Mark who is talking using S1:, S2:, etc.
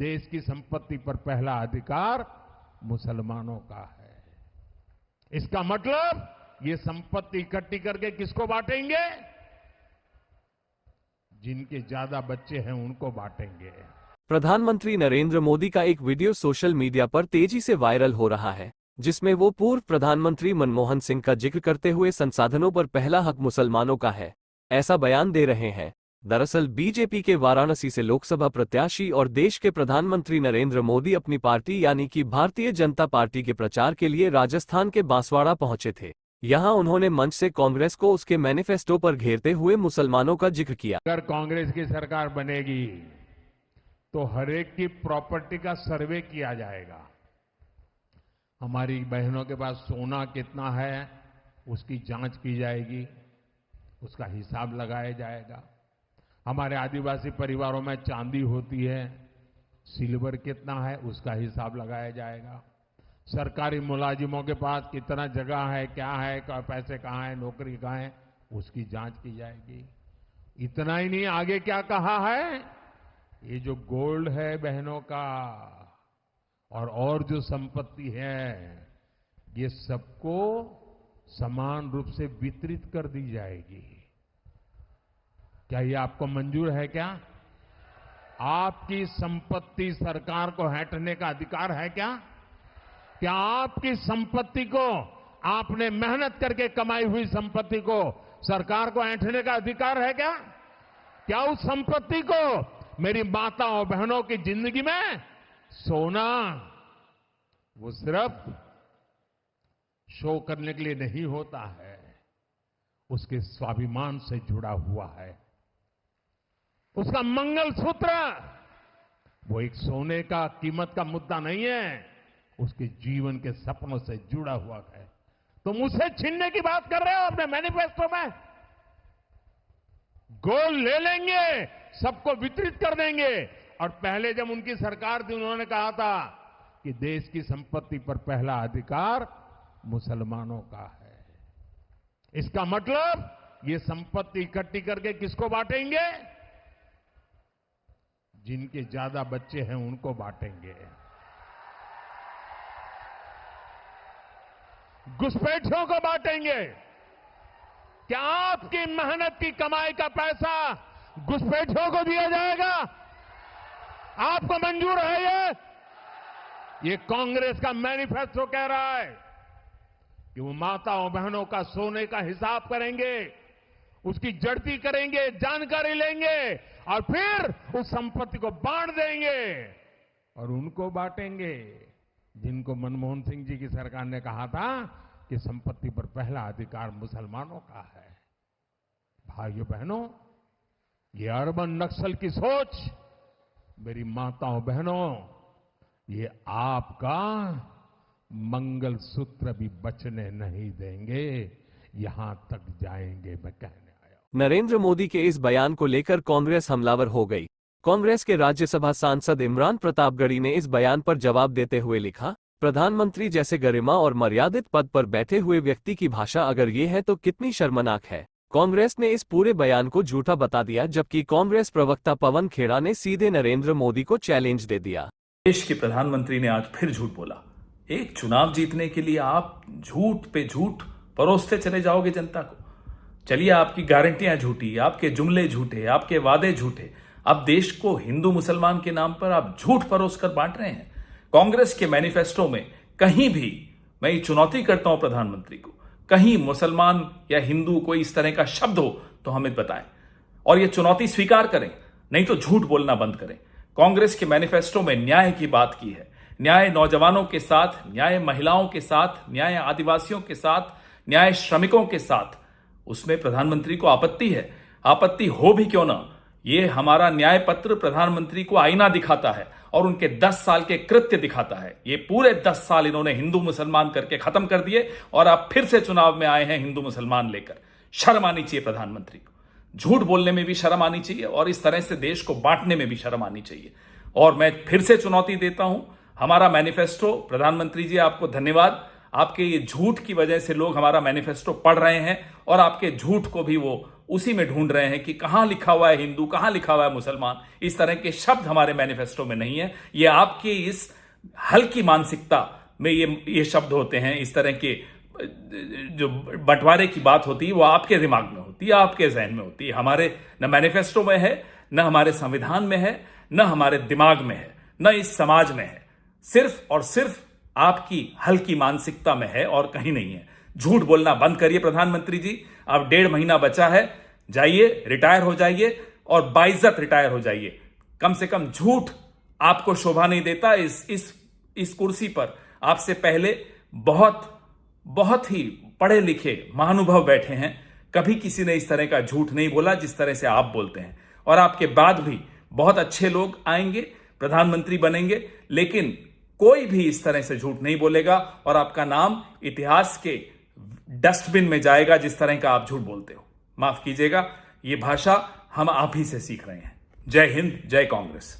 S1: देश की संपत्ति पर पहला अधिकार मुसलमानों का है। इसका मतलब ये संपत्ति इकट्ठी करके किसको बांटेंगे? जिनके ज्यादा बच्चे हैं उनको बांटेंगे।
S2: प्रधानमंत्री नरेंद्र मोदी का एक वीडियो सोशल मीडिया पर तेजी से वायरल हो रहा है, जिसमें वो पूर्व प्रधानमंत्री मनमोहन सिंह का जिक्र करते हुए संसाधनों पर पहला हक मुसलमानों का है, ऐसा बयान दे रहे हैं। दरअसल बीजेपी के वाराणसी से लोकसभा प्रत्याशी और देश के प्रधानमंत्री नरेंद्र मोदी अपनी पार्टी यानी कि भारतीय जनता पार्टी के प्रचार के लिए राजस्थान के बांसवाड़ा पहुंचे थे। यहां उन्होंने मंच से कांग्रेस को उसके मैनिफेस्टो पर घेरते हुए मुसलमानों का जिक्र किया।
S1: अगर कांग्रेस की सरकार बनेगी तो हर एक की प्रॉपर्टी का सर्वे किया जाएगा। हमारी बहनों के पास सोना कितना है उसकी जांच की जाएगी, उसका हिसाब लगाया जाएगा। हमारे आदिवासी परिवारों में चांदी होती है, सिल्वर कितना है उसका हिसाब लगाया जाएगा। सरकारी मुलाजिमों के पास कितना जगह है, क्या है, पैसे कहाँ है, नौकरी कहाँ है, उसकी जांच की जाएगी। इतना ही नहीं, आगे क्या कहा है, ये जो गोल्ड है बहनों का और जो संपत्ति है ये सबको समान रूप से वितरित कर दी जाएगी। क्या ये आपको मंजूर है? क्या आपकी संपत्ति सरकार को हटने का अधिकार है? क्या आपकी संपत्ति को, आपने मेहनत करके कमाई हुई संपत्ति को सरकार को ऐंठने का अधिकार है? क्या उस संपत्ति को मेरी माताओं बहनों की जिंदगी में सोना वो सिर्फ शो करने के लिए नहीं होता है, उसके स्वाभिमान से जुड़ा हुआ है। उसका मंगलसूत्र वो एक सोने का कीमत का मुद्दा नहीं है, उसके जीवन के सपनों से जुड़ा हुआ है। तुम उसे छीनने की बात कर रहे हो अपने मैनिफेस्टो में। गोल्ड ले लेंगे, सबको वितरित कर देंगे। और पहले जब उनकी सरकार थी उन्होंने कहा था कि देश की संपत्ति पर पहला अधिकार मुसलमानों का है। इसका मतलब ये संपत्ति इकट्ठी करके किसको बांटेंगे? जिनके ज्यादा बच्चे हैं उनको बांटेंगे। घुसपैठियों को बांटेंगे। क्या आपकी मेहनत की कमाई का पैसा घुसपैठियों को दिया जाएगा? आपको मंजूर है? ये कांग्रेस का मैनिफेस्टो कह रहा है कि वो माताओं बहनों का सोने का हिसाब करेंगे, उसकी जड़ती करेंगे, जानकारी लेंगे और फिर उस संपत्ति को बांट देंगे। और उनको बांटेंगे जिनको मनमोहन सिंह जी की सरकार ने कहा था कि संपत्ति पर पहला अधिकार मुसलमानों का है। भाइयों बहनों, ये अर्बन नक्सल की सोच, मेरी माताओं बहनों, ये आपका मंगलसूत्र भी बचने नहीं देंगे, यहां तक जाएंगे, मैं कहने आया हूं।
S2: नरेंद्र मोदी के इस बयान को लेकर कांग्रेस हमलावर हो गई। कांग्रेस के राज्यसभा सांसद इमरान प्रतापगढ़ी ने इस बयान पर जवाब देते हुए लिखा, प्रधानमंत्री जैसे गरिमा और मर्यादित पद पर बैठे हुए व्यक्ति की भाषा अगर ये है तो कितनी शर्मनाक है। कांग्रेस ने इस पूरे बयान को झूठा बता दिया, जबकि कांग्रेस प्रवक्ता पवन खेड़ा ने सीधे नरेंद्र मोदी को चैलेंज दे दिया।
S3: देश के प्रधानमंत्री ने आज फिर झूठ बोला। एक चुनाव जीतने के लिए आप झूठ पे झूठ परोसते चले जाओगे जनता को। चलिए, आपकी गारंटियां झूठी, आपके जुमले झूठे, आपके वादे झूठे। अब देश को हिंदू मुसलमान के नाम पर आप झूठ परोस कर बांट रहे हैं। कांग्रेस के मैनिफेस्टो में कहीं भी, मैं ये चुनौती करता हूं प्रधानमंत्री को, कहीं मुसलमान या हिंदू कोई इस तरह का शब्द हो तो हमें बताएं और ये चुनौती स्वीकार करें, नहीं तो झूठ बोलना बंद करें। कांग्रेस के मैनिफेस्टो में न्याय की बात की है। न्याय नौजवानों के साथ, न्याय महिलाओं के साथ, न्याय आदिवासियों के साथ, न्याय श्रमिकों के साथ। उसमें प्रधानमंत्री को आपत्ति है। आपत्ति हो भी क्यों ना, ये हमारा न्याय पत्र प्रधानमंत्री को आईना दिखाता है और उनके 10 साल के कृत्य दिखाता है। ये पूरे 10 साल इन्होंने हिंदू मुसलमान करके खत्म कर दिए और आप फिर से चुनाव में आए हैं हिंदू मुसलमान लेकर। शर्म आनी चाहिए प्रधानमंत्री को। झूठ बोलने में भी शर्म आनी चाहिए और इस तरह से देश को बांटने में भी शर्म आनी चाहिए। और मैं फिर से चुनौती देता हूं, हमारा मैनिफेस्टो, प्रधानमंत्री जी आपको धन्यवाद। आपके ये झूठ की वजह से लोग हमारा मैनिफेस्टो पढ़ रहे हैं और आपके झूठ को भी वो उसी में ढूंढ रहे हैं कि कहां लिखा हुआ है हिंदू, कहां लिखा हुआ है मुसलमान। इस तरह के शब्द हमारे मैनिफेस्टो में नहीं है। ये आपके इस हल्की मानसिकता में ये शब्द होते हैं। इस तरह के जो बंटवारे की बात होती है वो आपके दिमाग में होती है, आपके जहन में होती है। हमारे न मैनिफेस्टो में है, न हमारे संविधान में है, न हमारे दिमाग में है, न इस समाज में है। सिर्फ और सिर्फ आपकी हल्की मानसिकता में है और कहीं नहीं है। झूठ बोलना बंद करिए प्रधानमंत्री जी। अब 1.5 महीना बचा है, जाइए रिटायर हो जाइए और बाइज्जत रिटायर हो जाइए। कम से कम झूठ आपको शोभा नहीं देता। इस कुर्सी पर आपसे पहले बहुत ही पढ़े लिखे महानुभाव बैठे हैं। कभी किसी ने इस तरह का झूठ नहीं बोला जिस तरह से आप बोलते हैं। और आपके बाद भी बहुत अच्छे लोग आएंगे, प्रधानमंत्री बनेंगे, लेकिन कोई भी इस तरह से झूठ नहीं बोलेगा और आपका नाम इतिहास के डस्टबिन में जाएगा जिस तरह का आप झूठ बोलते हो। माफ कीजिएगा, ये भाषा हम आप ही से सीख रहे हैं। जय हिंद, जय कांग्रेस।